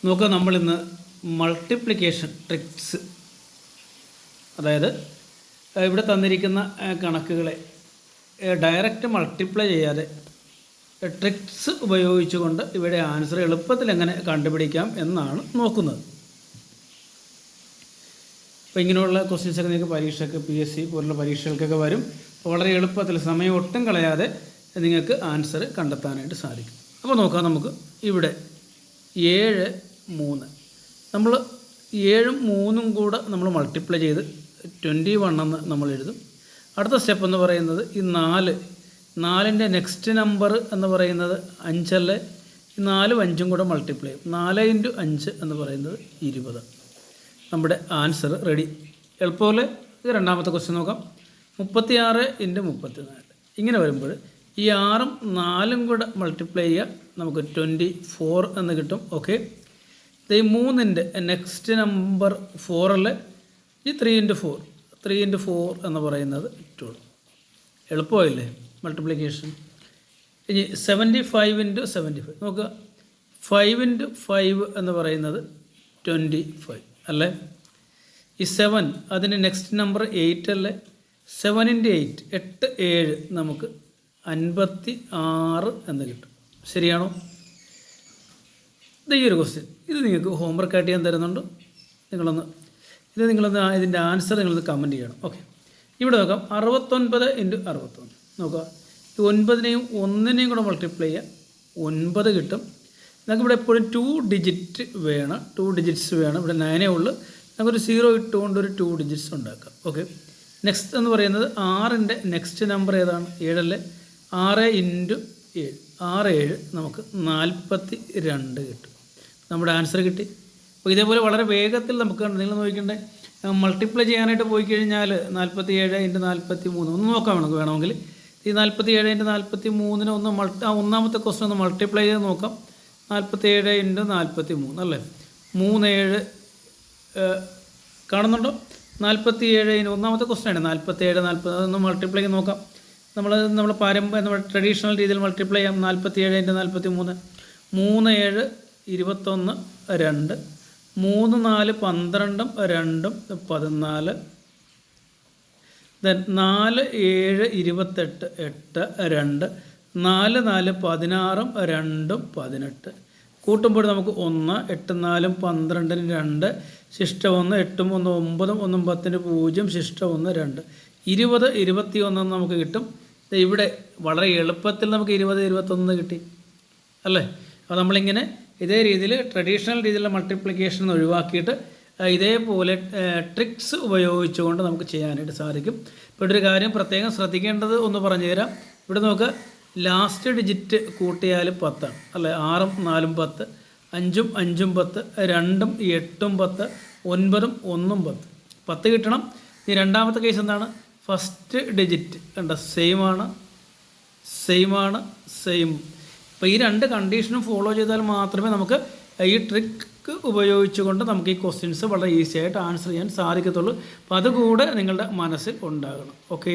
നോക്കുക, നമ്മളിന്ന് multiplication tricks, അതായത് ഇവിടെ തന്നിരിക്കുന്ന കണക്കുകളെ ഡയറക്റ്റ് മൾട്ടിപ്ലൈ ചെയ്യാതെ ട്രിക്സ് ഉപയോഗിച്ചുകൊണ്ട് ഇവിടെ ആൻസർ എളുപ്പത്തിൽ എങ്ങനെ കണ്ടുപിടിക്കാം എന്നാണ് നോക്കുന്നത്. അപ്പോൾ ഇങ്ങനെയുള്ള ക്വസ്റ്റ്യൻസൊക്കെ നിങ്ങൾക്ക് പരീക്ഷയ്ക്ക് PSC പോലുള്ള പരീക്ഷകൾക്കൊക്കെ വരും. വളരെ എളുപ്പത്തിൽ സമയം ഒട്ടും കളയാതെ നിങ്ങൾക്ക് ആൻസർ കണ്ടെത്താനായിട്ട് സാധിക്കും. അപ്പോൾ നോക്കാം, നമുക്ക് ഇവിടെ 7, 3 നമ്മൾ 7ഉം 3ഉം കൂടെ നമ്മൾ മൾട്ടിപ്ലൈ ചെയ്ത് 21 എന്ന് നമ്മൾ എഴുതും. അടുത്ത സ്റ്റെപ്പ് എന്ന് പറയുന്നത് ഈ 4ൻ്റെ നെക്സ്റ്റ് നമ്പർ എന്ന് പറയുന്നത് 5 അല്ലേ. ഈ 4ഉം 5ഉം കൂടെ മൾട്ടിപ്ലൈ ചെയ്യും. 4 × 5 എന്ന് പറയുന്നത് 20. നമ്മുടെ ആൻസർ റെഡി. എളുപ്പമല്ലേ? ഇത് രണ്ടാമത്തെ ക്വസ്റ്റ്യൻ നോക്കാം. 36 × 34. ഇങ്ങനെ വരുമ്പോൾ ഈ 6ഉം 4ഉം കൂടെ മൾട്ടിപ്ലൈ ചെയ്യുക, നമുക്ക് 24 എന്ന് കിട്ടും. ഓക്കെ, ഈ 3ൻ്റെ നെക്സ്റ്റ് നമ്പർ 4 അല്ലേ. ഈ 3 × 4 എന്ന് പറയുന്നത് 12. എളുപ്പമായില്ലേ മൾട്ടിപ്ലിക്കേഷൻ? ഇനി 75 × 75 നോക്കുക. 5 × 5 എന്ന് പറയുന്നത് 25 അല്ലേ. ഈ 7 അതിന് നെക്സ്റ്റ് നമ്പർ 8 അല്ലേ. 7 × 8 8, 7 നമുക്ക് 56 എന്ന് കിട്ടും. ശരിയാണോ? ഈ ഒരു ക്വസ്റ്റ്യൻ ഇത് നിങ്ങൾക്ക് ഹോംവർക്കായിട്ട് ഞാൻ തരുന്നുണ്ട്. നിങ്ങളൊന്ന് ഇതിൻ്റെ ആൻസർ നിങ്ങളൊന്ന് കമൻറ്റ് ചെയ്യണം. ഓക്കെ, ഇവിടെ നോക്കാം. 69 × 61 നോക്കുക. ഈ 9നെയും 1നെയും കൂടെ മൾട്ടിപ്ലൈ ചെയ്യുക, 9 കിട്ടും. നമുക്കിവിടെ എപ്പോഴും 2 ഡിജിറ്റ് വേണം, 2 ഡിജിറ്റ്സ് വേണം. ഇവിടെ 9 ഉള്ളൂ. നമുക്കൊരു 0 ഇട്ടുകൊണ്ട് ഒരു 2 ഡിജിറ്റ്സ് ഉണ്ടാക്കാം. ഓക്കെ, നെക്സ്റ്റ് എന്ന് പറയുന്നത് 6ൻ്റെ നെക്സ്റ്റ് നമ്പർ ഏതാണ്? 7 അല്ലേ. 6 × 7 6, 7 നമുക്ക് 42 കിട്ടും. നമ്മുടെ ആൻസർ കിട്ടി. അപ്പോൾ ഇതേപോലെ വളരെ വേഗത്തിൽ നമുക്ക് നിങ്ങൾ നോക്കിക്കണ്ടേ, മൾട്ടിപ്ലൈ ചെയ്യാനായിട്ട് പോയി കഴിഞ്ഞാൽ 47 × 43 ഒന്ന് നോക്കാം വേണമെങ്കിൽ. ഈ 47 × 43 ഒന്നാമത്തെ ക്വസ്റ്റ്യൻ ഒന്ന് മൾട്ടിപ്ലൈ ചെയ്ത് നോക്കാം. 47 × 43 അല്ലേ. 3, 7 കാണുന്നുണ്ടോ? 47 ഒന്നാമത്തെ ക്വസ്റ്റ്യൻ ആണ്. 47, 40 അതൊന്ന് മൾട്ടിപ്ലൈ ചെയ്ത് നോക്കാം. നമ്മൾ നമ്മുടെ ട്രഡീഷണൽ രീതിയിൽ മൾട്ടിപ്ലൈ ചെയ്യാം. 47 × 43 3, 7 21, 2 3, 4 12, 2 14. ദെൻ 4, 7 28, 8, 2 4, 4 16, 2 18. കൂട്ടുമ്പോൾ നമുക്ക് 1 8 4 12, 2 ശിഷ്ടം 1 8 3 9 1 10 0 ശിഷ്ടം 1 2 20 21 നമുക്ക് കിട്ടും. ഇവിടെ വളരെ എളുപ്പത്തിൽ നമുക്ക് 20 21 കിട്ടി അല്ലേ. അപ്പോൾ നമ്മളിങ്ങനെ ഇതേ രീതിയിൽ ട്രഡീഷണൽ രീതിയിലുള്ള മൾട്ടിപ്ലിക്കേഷൻ ഒഴിവാക്കിയിട്ട് ഇതേപോലെ ട്രിക്സ് ഉപയോഗിച്ചുകൊണ്ട് നമുക്ക് ചെയ്യാനായിട്ട് സാധിക്കും. ഇപ്പോൾ ഒരു കാര്യം പ്രത്യേകം ശ്രദ്ധിക്കേണ്ടത് ഒന്ന് പറഞ്ഞു തരാം. ഇവിടെ നോക്കുക, ലാസ്റ്റ് ഡിജിറ്റ് കൂട്ടിയാൽ 10 ആണ് അല്ലേ. 6ഉം 4ഉം 10, 5ഉം 5ഉം 10, 2ഉം 8ഉം 10, 9ഉം 1ഉം 10. 10 കിട്ടണം. ഈ രണ്ടാമത്തെ കേസ് എന്താണ്? ഫസ്റ്റ് ഡിജിറ്റ് കണ്ട സെയിം ആണ്. അപ്പോൾ ഈ 2 കണ്ടീഷനും ഫോളോ ചെയ്താൽ മാത്രമേ നമുക്ക് ഈ ട്രിക്ക് ഉപയോഗിച്ചുകൊണ്ട് നമുക്ക് ഈ ക്വസ്റ്റ്യൻസ് വളരെ ഈസി ആയിട്ട് ആൻസർ ചെയ്യാൻ സാധിക്കത്തുള്ളൂ. അപ്പോൾ അതുകൂടെ നിങ്ങളുടെ മനസ്സിൽ ഉണ്ടാകണം. ഓക്കേ.